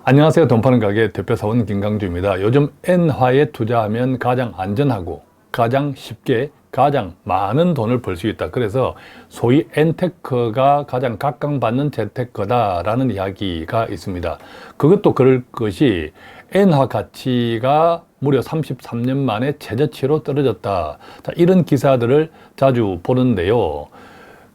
안녕하세요. 돈 파는 가게 대표사원 김강주입니다. 요즘 엔화에 투자하면 가장 안전하고 가장 쉽게 가장 많은 돈을 벌 수 있다. 그래서 소위 엔테크가 가장 각광받는 재테크다라는 이야기가 있습니다. 그것도 그럴 것이 엔화 가치가 무려 33년 만에 최저치로 떨어졌다. 자, 이런 기사들을 자주 보는데요.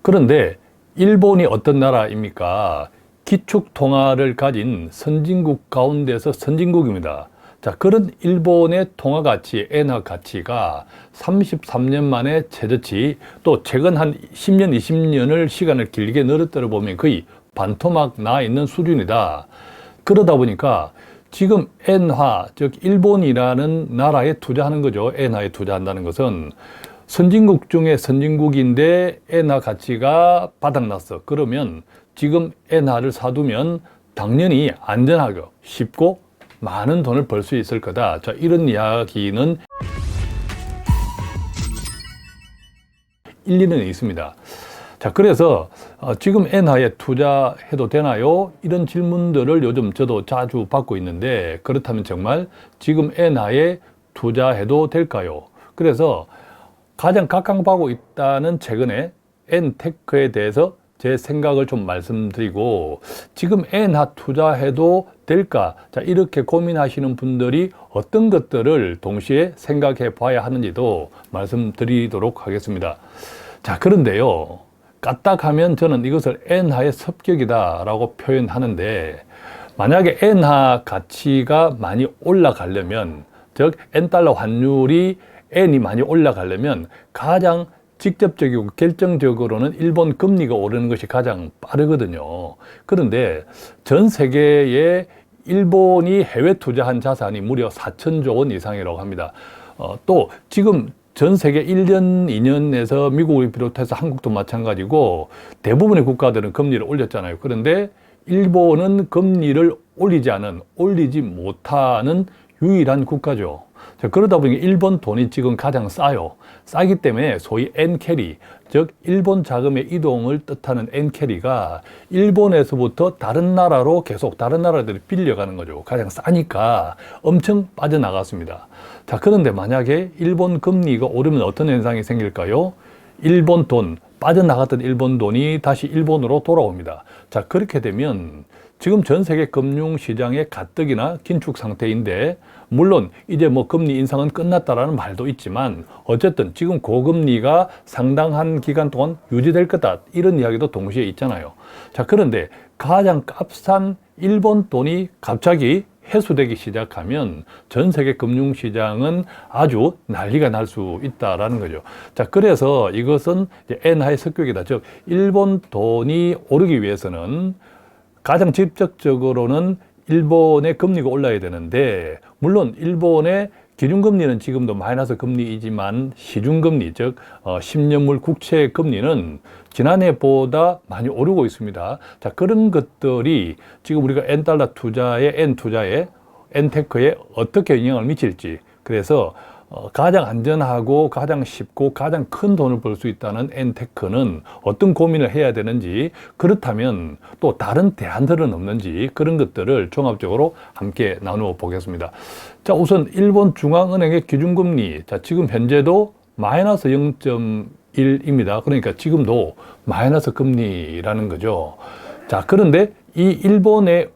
그런데 일본이 어떤 나라입니까? 기축통화를 가진 선진국 가운데서 선진국입니다. 자, 그런 일본의 통화 가치, 엔화 가치가 33년 만에 최저치, 또 최근 한 10년, 20년을 시간을 길게 늘었더라 보면 거의 반토막 나 있는 수준이다. 그러다 보니까 지금 엔화, 즉 일본이라는 나라에 투자하는 거죠. 엔화에 투자한다는 것은 선진국 중에 선진국인데 엔화 가치가 바닥났어. 그러면 지금 엔화를 사두면 당연히 안전하고 쉽고 많은 돈을 벌 수 있을 거다. 자, 이런 이야기는 일리는 있습니다. 자, 그래서 지금 엔화에 투자해도 되나요? 이런 질문들을 요즘 저도 자주 받고 있는데, 그렇다면 정말 지금 엔화에 투자해도 될까요? 그래서 가장 각광받고 있다는 최근에 엔테크에 대해서 제 생각을 좀 말씀드리고, 지금 엔화 투자해도 될까? 자, 이렇게 고민하시는 분들이 어떤 것들을 동시에 생각해 봐야 하는지도 말씀드리도록 하겠습니다. 자, 그런데요, 까딱하면 저는 이것을 엔화의 습격이다라고 표현하는데, 만약에 엔화 가치가 많이 올라가려면, 즉 엔달러 환율이 엔이 많이 올라가려면 가장 직접적이고 결정적으로는 일본 금리가 오르는 것이 가장 빠르거든요. 그런데 전 세계에 일본이 해외 투자한 자산이 무려 4천조 원 이상이라고 합니다. 또 지금 전 세계 1년, 2년에서 미국을 비롯해서 한국도 마찬가지고 대부분의 국가들은 금리를 올렸잖아요. 그런데 일본은 금리를 올리지 못하는 유일한 국가죠. 자, 그러다 보니 일본 돈이 지금 가장 싸요. 싸기 때문에 소위 엔캐리, 즉 일본 자금의 이동을 뜻하는 엔캐리가 일본에서부터 다른 나라로 계속 다른 나라들이 빌려가는 거죠. 가장 싸니까 엄청 빠져나갔습니다. 자, 그런데 만약에 일본 금리가 오르면 어떤 현상이 생길까요? 일본 돈, 빠져나갔던 일본 돈이 다시 일본으로 돌아옵니다. 자, 그렇게 되면 지금 전 세계 금융시장의 가뜩이나 긴축 상태인데, 물론 이제 뭐 금리 인상은 끝났다라는 말도 있지만 어쨌든 지금 고금리가 상당한 기간 동안 유지될 거다, 이런 이야기도 동시에 있잖아요. 자, 그런데 가장 값싼 일본 돈이 갑자기 회수되기 시작하면 전 세계 금융시장은 아주 난리가 날 수 있다라는 거죠. 자, 그래서 이것은 이제 엔화의 습격이다. 즉 일본 돈이 오르기 위해서는 가장 직접적으로는 일본의 금리가 올라야 되는데, 물론 일본의 기준금리는 지금도 마이너스 금리이지만 시중금리, 즉 10년물 국채 금리는 지난해보다 많이 오르고 있습니다. 자, 그런 것들이 지금 우리가 엔달러 투자에, 엔테크에 어떻게 영향을 미칠지, 그래서 가장 안전하고 가장 쉽고 가장 큰 돈을 벌 수 있다는 엔테크는 어떤 고민을 해야 되는지, 그렇다면 또 다른 대안들은 없는지, 그런 것들을 종합적으로 함께 나누어 보겠습니다. 자, 우선 일본 중앙은행의 기준금리, 자, 지금 현재도 마이너스 0.1입니다. 그러니까 지금도 마이너스 금리라는 거죠. 자, 그런데 이 일본의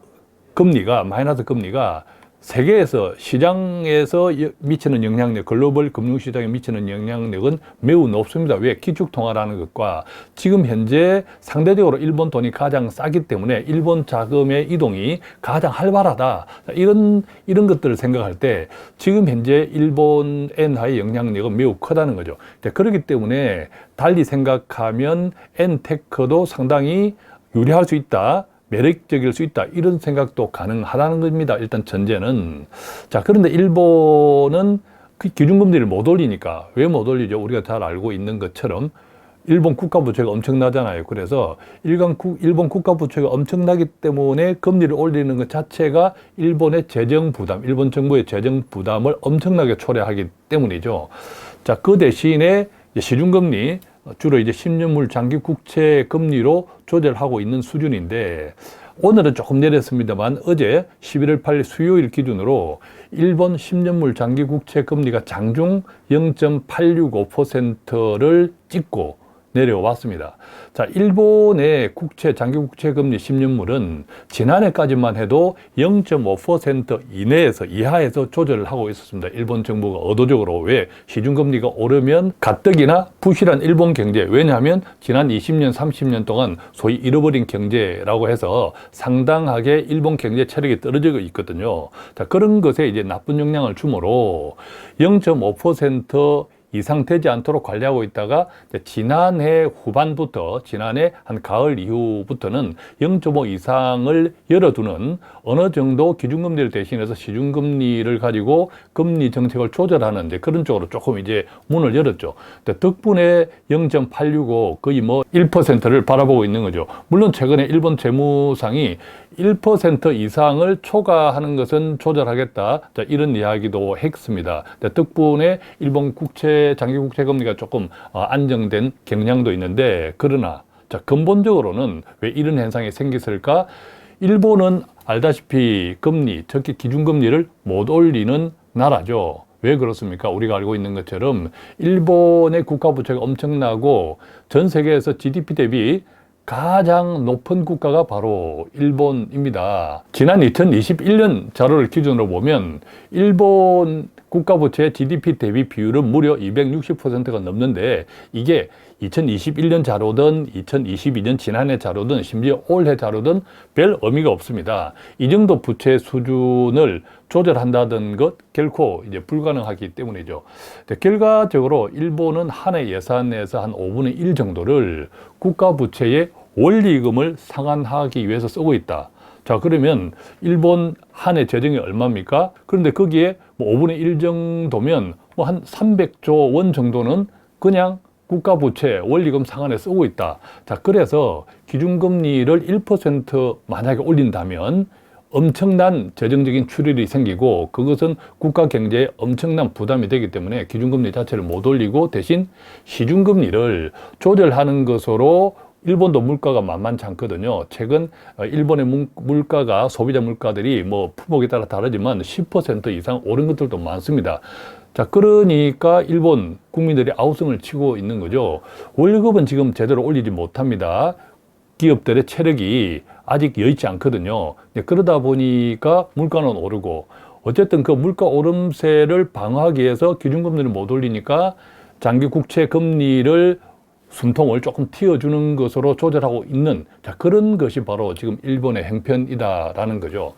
금리가, 마이너스 금리가 세계에서 시장에서 미치는 영향력, 글로벌 금융시장에 미치는 영향력은 매우 높습니다. 왜? 기축통화라는 것과 지금 현재 상대적으로 일본 돈이 가장 싸기 때문에 일본 자금의 이동이 가장 활발하다. 이런 것들을 생각할 때 지금 현재 일본 엔화의 영향력은 매우 크다는 거죠. 그렇기 때문에 달리 생각하면 엔테크도 상당히 유리할 수 있다, 매력적일 수 있다, 이런 생각도 가능하다는 겁니다. 일단 전제는. 자, 그런데 일본은 그 기준금리를 못 올리니까. 왜 못 올리죠? 우리가 잘 알고 있는 것처럼 일본 국가부채가 엄청나잖아요. 그래서 일본 국가부채가 엄청나기 때문에 금리를 올리는 것 자체가 일본의 재정 부담, 일본 정부의 재정 부담을 엄청나게 초래하기 때문이죠. 자, 그 대신에 시중금리, 주로 이제 10년물 장기 국채 금리로 조절하고 있는 수준인데, 오늘은 조금 내렸습니다만 어제 11월 8일 수요일 기준으로 일본 10년물 장기 국채 금리가 장중 0.865%를 찍고 내려왔습니다. 자, 일본의 장기 국채 금리 10년물은 지난해까지만 해도 0.5% 이하에서 조절을 하고 있었습니다. 일본 정부가 의도적으로. 왜? 시중금리가 오르면 가뜩이나 부실한 일본 경제, 왜냐하면 지난 20년, 30년 동안 소위 잃어버린 경제라고 해서 상당하게 일본 경제 체력이 떨어지고 있거든요. 자, 그런 것에 이제 나쁜 영향을 주므로 0.5% 이상 되지 않도록 관리하고 있다가 지난해 후반부터, 지난해 한 가을 이후부터는 0.5 이상을 열어두는 어느 정도 기준금리를 대신해서 시중금리를 가지고 금리 정책을 조절하는 이제 그런 쪽으로 조금 이제 문을 열었죠. 덕분에 0.865 거의 뭐 1%를 바라보고 있는 거죠. 물론 최근에 일본 재무상이 1% 이상을 초과하는 것은 조절하겠다. 자, 이런 이야기도 했습니다. 덕분에 일본 장기 국채 금리가 조금 안정된 경향도 있는데, 그러나 자, 근본적으로는 왜 이런 현상이 생겼을까? 일본은 알다시피 금리, 특히 기준금리를 못 올리는 나라죠. 왜 그렇습니까? 우리가 알고 있는 것처럼 일본의 국가부채가 엄청나고 전 세계에서 GDP 대비 가장 높은 국가가 바로 일본입니다. 지난 2021년 자료를 기준으로 보면 일본 국가부채 GDP 대비 비율은 무려 260%가 넘는데, 이게 2021년 자료든 2022년 지난해 자료든 심지어 올해 자료든 별 의미가 없습니다. 이 정도 부채 수준을 조절한다는 것 결코 이제 불가능하기 때문이죠. 결과적으로 일본은 한 해 예산에서 한 5분의 1 정도를 국가 부채의 원리금을 상환하기 위해서 쓰고 있다. 자, 그러면 일본 한 해 재정이 얼마입니까? 그런데 거기에 뭐 5분의 1 정도면 뭐 한 300조 원 정도는 그냥 국가 부채 원리금 상환에 쓰고 있다. 자, 그래서 기준금리를 1% 만약에 올린다면 엄청난 재정적인 출혈이 생기고, 그것은 국가 경제에 엄청난 부담이 되기 때문에 기준금리 자체를 못 올리고 대신 시중금리를 조절하는 것으로, 일본도 물가가 만만치 않거든요. 최근 일본의 물가가, 소비자 물가들이 뭐 품목에 따라 다르지만 10% 이상 오른 것들도 많습니다. 자, 그러니까 일본 국민들이 아우성을 치고 있는 거죠. 월급은 지금 제대로 올리지 못합니다. 기업들의 체력이 아직 여의치 않거든요. 그러다 보니까 물가는 오르고, 어쨌든 그 물가 오름세를 방어하기 위해서 기준금리를 못 올리니까 장기 국채 금리를 숨통을 조금 틔워주는 것으로 조절하고 있는, 자, 그런 것이 바로 지금 일본의 행편이다라는 거죠.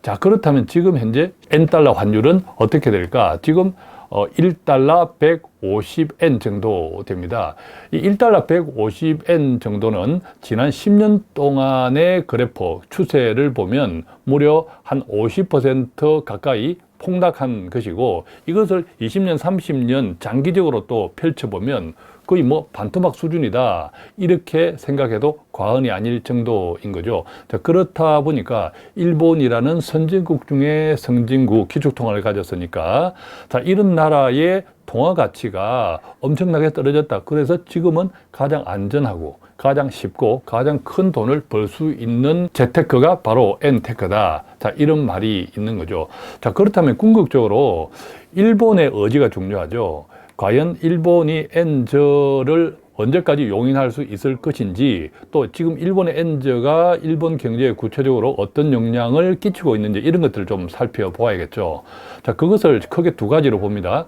자, 그렇다면 지금 현재 N달러 환율은 어떻게 될까? 지금 1달러 150엔 정도 됩니다. 이 1달러 150엔 정도는 지난 10년 동안의 그래프 추세를 보면 무려 한 50% 가까이 폭락한 것이고, 이것을 20년, 30년 장기적으로 또 펼쳐보면 거의 뭐 반토막 수준이다, 이렇게 생각해도 과언이 아닐 정도인 거죠. 자, 그렇다 보니까 일본이라는 선진국 중에 선진국, 기축통화를 가졌으니까, 자, 이런 나라의 통화 가치가 엄청나게 떨어졌다. 그래서 지금은 가장 안전하고 가장 쉽고 가장 큰 돈을 벌 수 있는 재테크가 바로 N테크다. 자, 이런 말이 있는 거죠. 자, 그렇다면 궁극적으로 일본의 의지가 중요하죠. 과연 일본이 N저를 언제까지 용인할 수 있을 것인지, 또 지금 일본의 N저가 일본 경제에 구체적으로 어떤 영향을 끼치고 있는지, 이런 것들을 좀 살펴보아야겠죠. 자, 그것을 크게 두 가지로 봅니다.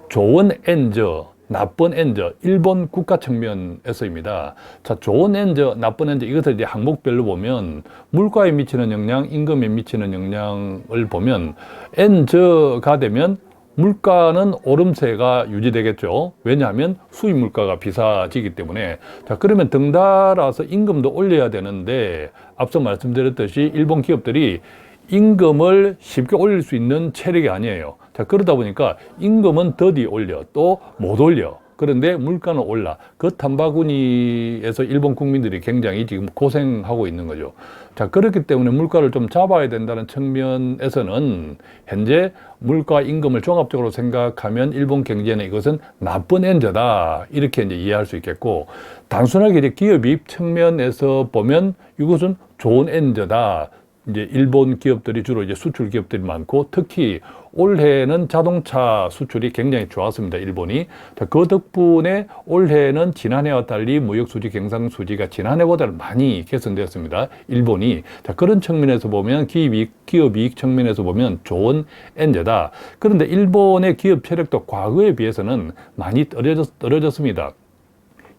좋은 N저, 나쁜 N저, 일본 국가 측면에서입니다. 자, 좋은 N저, 나쁜 N저, 이것을 이제 항목별로 보면 물가에 미치는 영향, 임금에 미치는 영향을 보면 N저가 되면 물가는 오름세가 유지되겠죠. 왜냐하면 수입 물가가 비싸지기 때문에. 자, 그러면 덩달아서 임금도 올려야 되는데, 앞서 말씀드렸듯이 일본 기업들이 임금을 쉽게 올릴 수 있는 체력이 아니에요. 자, 그러다 보니까 임금은 더디 올려, 또 못 올려. 그런데 물가는 올라. 그 탐바구니에서 일본 국민들이 굉장히 지금 고생하고 있는 거죠. 자, 그렇기 때문에 물가를 좀 잡아야 된다는 측면에서는 현재 물가 임금을 종합적으로 생각하면 일본 경제는 이것은 나쁜 엔저다, 이렇게 이제 이해할 수 있겠고, 단순하게 이제 기업이익 측면에서 보면 이것은 좋은 엔저다. 이제 일본 기업들이 주로 이제 수출 기업들이 많고, 특히 올해는 자동차 수출이 굉장히 좋았습니다. 일본이. 자, 그 덕분에 올해는 지난해와 달리 무역 수지, 경상 수지가 지난해보다는 많이 개선되었습니다. 일본이. 자, 그런 측면에서 보면 기업 이익 측면에서 보면 좋은 엔저다. 그런데 일본의 기업 체력도 과거에 비해서는 많이 떨어졌습니다.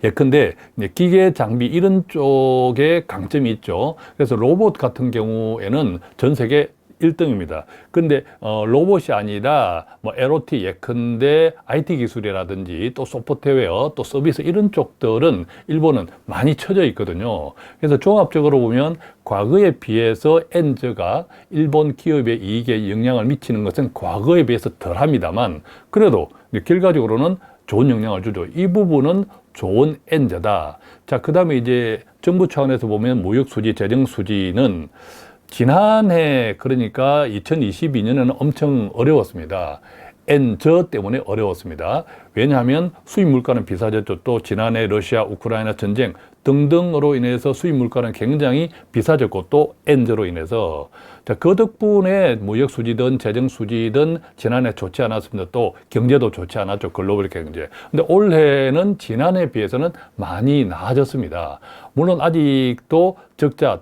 예컨대 기계 장비 이런 쪽에 강점이 있죠. 그래서 로봇 같은 경우에는 전 세계 1등입니다. 근데 로봇이 아니라 뭐 LOT 예컨대 IT 기술이라든지 또 소프트웨어 또 서비스 이런 쪽들은 일본은 많이 처져 있거든요. 그래서 종합적으로 보면 과거에 비해서 엔저가 일본 기업의 이익에 영향을 미치는 것은 과거에 비해서 덜합니다만, 그래도 결과적으로는 좋은 영향을 주죠. 이 부분은 좋은 엔저다. 자, 그 다음에 이제 정부 차원에서 보면 무역수지, 재정수지는 지난해, 그러니까 2022년에는 엄청 어려웠습니다. 엔저 때문에 어려웠습니다. 왜냐하면 수입 물가는 비싸졌죠. 또 지난해 러시아, 우크라이나 전쟁 등등으로 인해서 수입 물가는 굉장히 비싸졌고, 또 엔저로 인해서. 자, 그 덕분에 무역 수지든 재정 수지든 지난해 좋지 않았습니다. 또 경제도 좋지 않았죠. 글로벌 경제. 근데 올해는 지난해에 비해서는 많이 나아졌습니다. 물론 아직도 적자,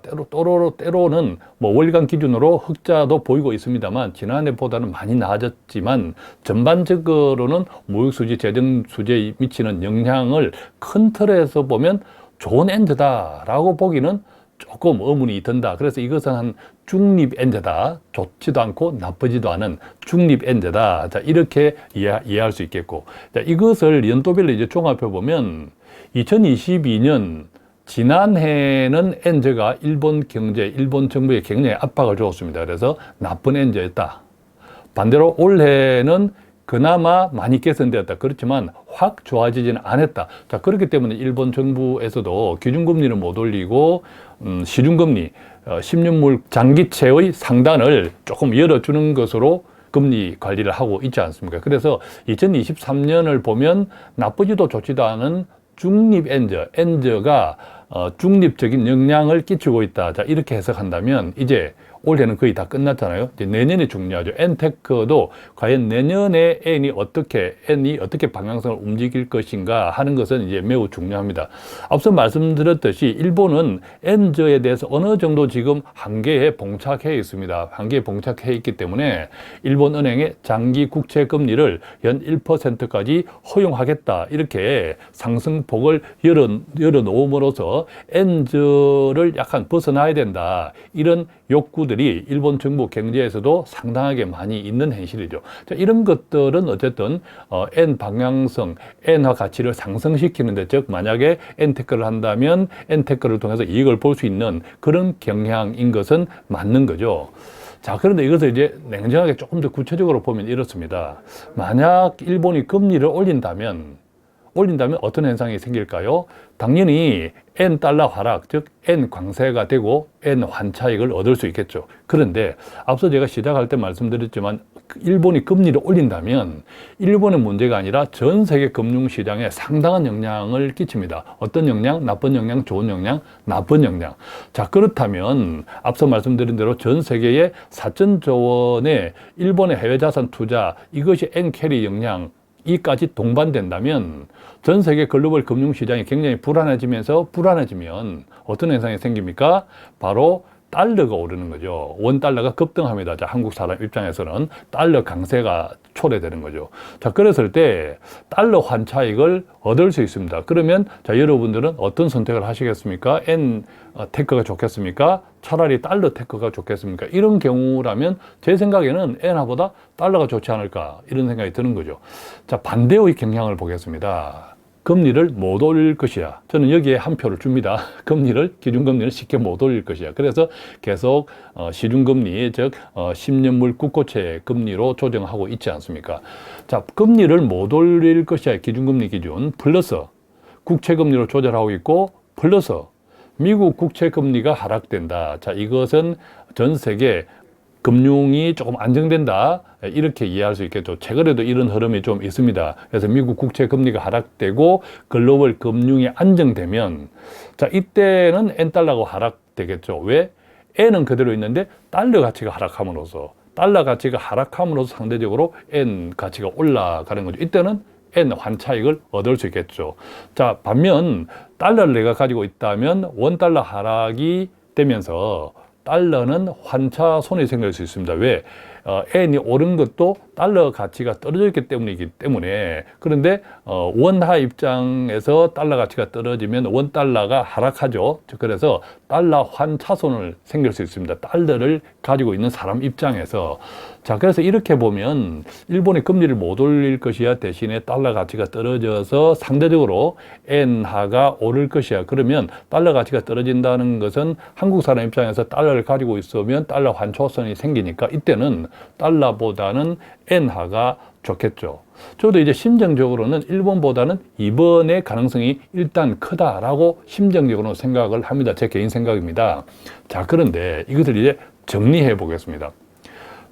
때로는 뭐 월간 기준으로 흑자도 보이고 있습니다만, 지난해보다는 많이 나아졌지만, 전반적으로는 무역 수지, 재정 수지에 미치는 영향을 큰 틀에서 보면 좋은 엔저다라고 보기는 조금 의문이 든다. 그래서 이것은 한 중립 엔저다. 좋지도 않고 나쁘지도 않은 중립 엔저다. 자, 이렇게 이해할 수 있겠고. 자, 이것을 연도별로 이제 종합해 보면 2022년 지난해는 엔저가 일본 경제, 일본 정부에 굉장히 압박을 주었습니다. 그래서 나쁜 엔저였다. 반대로 올해는 그나마 많이 개선되었다. 그렇지만 확 좋아지지는 않았다. 자, 그렇기 때문에 일본 정부에서도 기준금리를 못 올리고 시중금리, 10년물 장기채의 상단을 조금 열어주는 것으로 금리 관리를 하고 있지 않습니까? 그래서 2023년을 보면 나쁘지도 좋지도 않은 중립 엔저가 중립적인 영향을 끼치고 있다. 자, 이렇게 해석한다면 이제 올해는 거의 다 끝났잖아요. 이제 내년이 중요하죠. 엔테크도 과연 내년에 N이 어떻게 방향성을 움직일 것인가 하는 것은 이제 매우 중요합니다. 앞서 말씀드렸듯이 일본은 엔저에 대해서 어느 정도 지금 한계에 봉착해 있습니다. 한계에 봉착해 있기 때문에 일본 은행의 장기 국채 금리를 연 1%까지 허용하겠다. 이렇게 상승폭을 열어 놓음으로써 엔저를 약간 벗어나야 된다. 이런 욕구들이 일본 정부 경제에서도 상당하게 많이 있는 현실이죠. 자, 이런 것들은 어쨌든 N 방향성, N화 가치를 상승시키는데, 즉 만약에 N테크를 한다면 N테크를 통해서 이익을 볼 수 있는 그런 경향인 것은 맞는 거죠. 자, 그런데 이것을 이제 냉정하게 조금 더 구체적으로 보면 이렇습니다. 만약 일본이 금리를 올린다면 어떤 현상이 생길까요? 당연히 N 달러 하락, 즉 N 광세가 되고 N 환차익을 얻을 수 있겠죠. 그런데 앞서 제가 시작할 때 말씀드렸지만 일본이 금리를 올린다면 일본의 문제가 아니라 전 세계 금융시장에 상당한 영향을 끼칩니다. 어떤 영향? 나쁜 영향, 좋은 영향, 나쁜 영향. 자, 그렇다면 앞서 말씀드린 대로 전 세계의 4천조 원의 일본의 해외 자산 투자, 이것이 N 캐리 영향 이까지 동반된다면 전 세계 글로벌 금융시장이 굉장히 불안해지면 어떤 현상이 생깁니까? 바로 달러가 오르는 거죠. 원 달러가 급등합니다. 자, 한국 사람 입장에서는 달러 강세가 초래되는 거죠. 자, 그랬을 때 달러 환차익을 얻을 수 있습니다. 그러면 자, 여러분들은 어떤 선택을 하시겠습니까? N 테크가 좋겠습니까? 차라리 달러 테크가 좋겠습니까? 이런 경우라면 제 생각에는 N화보다 달러가 좋지 않을까, 이런 생각이 드는 거죠. 자, 반대의 경향을 보겠습니다. 금리를 못 올릴 것이야. 저는 여기에 한 표를 줍니다. 기준금리를 쉽게 못 올릴 것이야. 그래서 계속 시중금리, 즉 10년물 국고채 금리로 조정하고 있지 않습니까? 자, 금리를 못 올릴 것이야. 기준금리 기준 플러스 국채금리로 조절하고 있고, 플러스 미국 국채금리가 하락된다. 자, 이것은 전 세계 금융이 조금 안정된다, 이렇게 이해할 수 있겠죠. 최근에도 이런 흐름이 좀 있습니다. 그래서 미국 국채 금리가 하락되고 글로벌 금융이 안정되면, 자, 이때는 N달러가 되겠죠. 왜? N은 그대로 있는데 달러 가치가 하락함으로써 상대적으로 N 가치가 올라가는 거죠. 이때는 N 환차익을 얻을 수 있겠죠. 자, 반면 달러를 내가 가지고 있다면 원달러 하락이 되면서 달러는 환차 손해이 생길 수 있습니다. 왜? N이 오른 것도 달러 가치가 떨어졌기 때문이기 때문에. 그런데 원화 입장에서 달러 가치가 떨어지면 원달러가 하락하죠. 그래서 달러 환차손을 생길 수 있습니다. 달러를 가지고 있는 사람 입장에서. 자, 그래서 이렇게 보면 일본이 금리를 못 올릴 것이야, 대신에 달러 가치가 떨어져서 상대적으로 엔화가 오를 것이야. 그러면 달러 가치가 떨어진다는 것은 한국 사람 입장에서 달러를 가지고 있으면 달러 환초선이 생기니까 이때는 달러보다는 엔화가 좋겠죠. 저도 이제 심정적으로는 일본보다는 이번의 가능성이 일단 크다라고 심정적으로 생각을 합니다. 제 개인 생각입니다. 자, 그런데 이것을 이제 정리해 보겠습니다.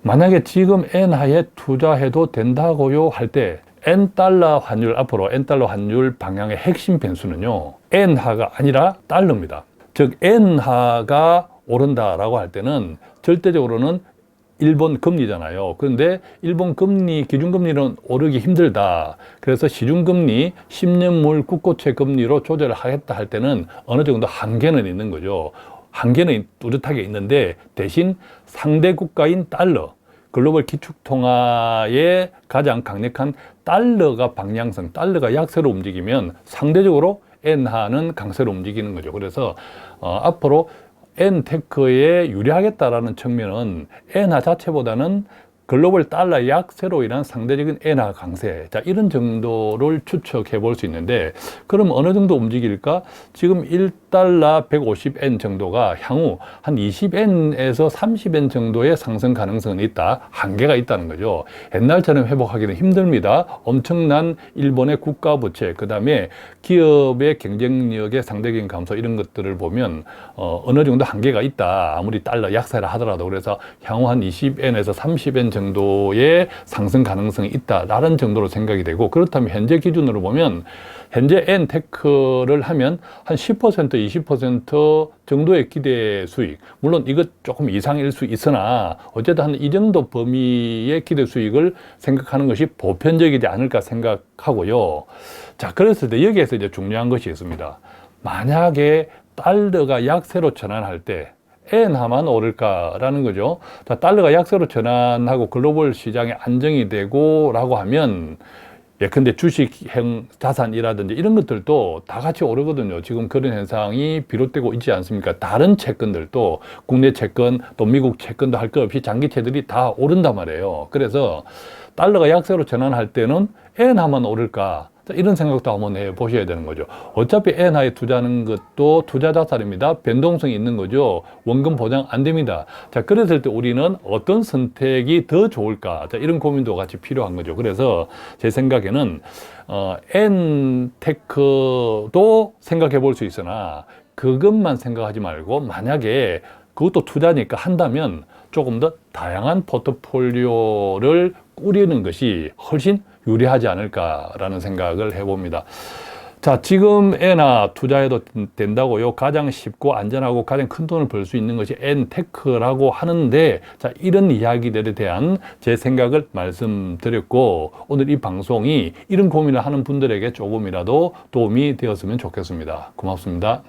만약에 지금 엔화에 투자해도 된다고요 할 때 엔달러 환율, 앞으로 엔달러 환율 방향의 핵심 변수는요, 엔화가 아니라 달러입니다. 즉 엔화가 오른다라고 할 때는 절대적으로는 일본 금리잖아요. 그런데 일본 금리, 기준금리는 오르기 힘들다. 그래서 시중금리, 10년물 국고채 금리로 조절을 하겠다 할 때는 어느 정도 한계는 있는 거죠. 한계는 뚜렷하게 있는데 대신 상대 국가인 달러, 글로벌 기축통화의 가장 강력한 달러가 방향성, 달러가 약세로 움직이면 상대적으로 엔화는 강세로 움직이는 거죠. 그래서 앞으로 엔테크에 유리하겠다라는 측면은 엔화 자체보다는 글로벌 달러 약세로 인한 상대적인 엔화 강세, 자, 이런 정도를 추측해 볼 수 있는데, 그럼 어느 정도 움직일까? 지금 1달러 150엔 정도가 향후 한 20엔에서 30엔 정도의 상승 가능성은 있다. 한계가 있다는 거죠. 옛날처럼 회복하기는 힘듭니다. 엄청난 일본의 국가 부채, 그 다음에 기업의 경쟁력의 상대적인 감소, 이런 것들을 보면 어느 정도 한계가 있다. 아무리 달러 약세라 하더라도. 그래서 향후 한 20엔에서 30엔 정도의 상승 가능성이 있다라는 정도로 생각이 되고, 그렇다면 현재 기준으로 보면 현재 엔테크를 하면 한 10%, 20% 정도의 기대 수익, 물론 이것 조금 이상일 수 있으나 어쨌든 한 이 정도 범위의 기대 수익을 생각하는 것이 보편적이지 않을까 생각하고요. 자, 그랬을 때 여기에서 이제 중요한 것이 있습니다. 만약에 달러가 약세로 전환할 때 엔화만 오를까라는 거죠. 자, 달러가 약세로 전환하고 글로벌 시장에 안정이 되고 라고 하면, 예컨대 주식형 자산이라든지 이런 것들도 다 같이 오르거든요. 지금 그런 현상이 비롯되고 있지 않습니까? 다른 채권들도, 국내 채권 또 미국 채권도 할 것 없이 장기채들이 다 오른단 말이에요. 그래서 달러가 약세로 전환할 때는 엔화만 오를까? 이런 생각도 한번 해보셔야 되는 거죠. 어차피 엔화에 투자하는 것도 투자 자산입니다. 변동성이 있는 거죠. 원금 보장 안 됩니다. 자, 그랬을 때 우리는 어떤 선택이 더 좋을까? 자, 이런 고민도 같이 필요한 거죠. 그래서 제 생각에는 엔테크도 생각해 볼 수 있으나 그것만 생각하지 말고, 만약에 그것도 투자니까 한다면 조금 더 다양한 포트폴리오를 꾸리는 것이 훨씬 유리하지 않을까라는 생각을 해봅니다. 자, 지금 엔화 투자해도 된다고요. 가장 쉽고 안전하고 가장 큰 돈을 벌 수 있는 것이 엔테크라고 하는데, 자, 이런 이야기들에 대한 제 생각을 말씀드렸고, 오늘 이 방송이 이런 고민을 하는 분들에게 조금이라도 도움이 되었으면 좋겠습니다. 고맙습니다.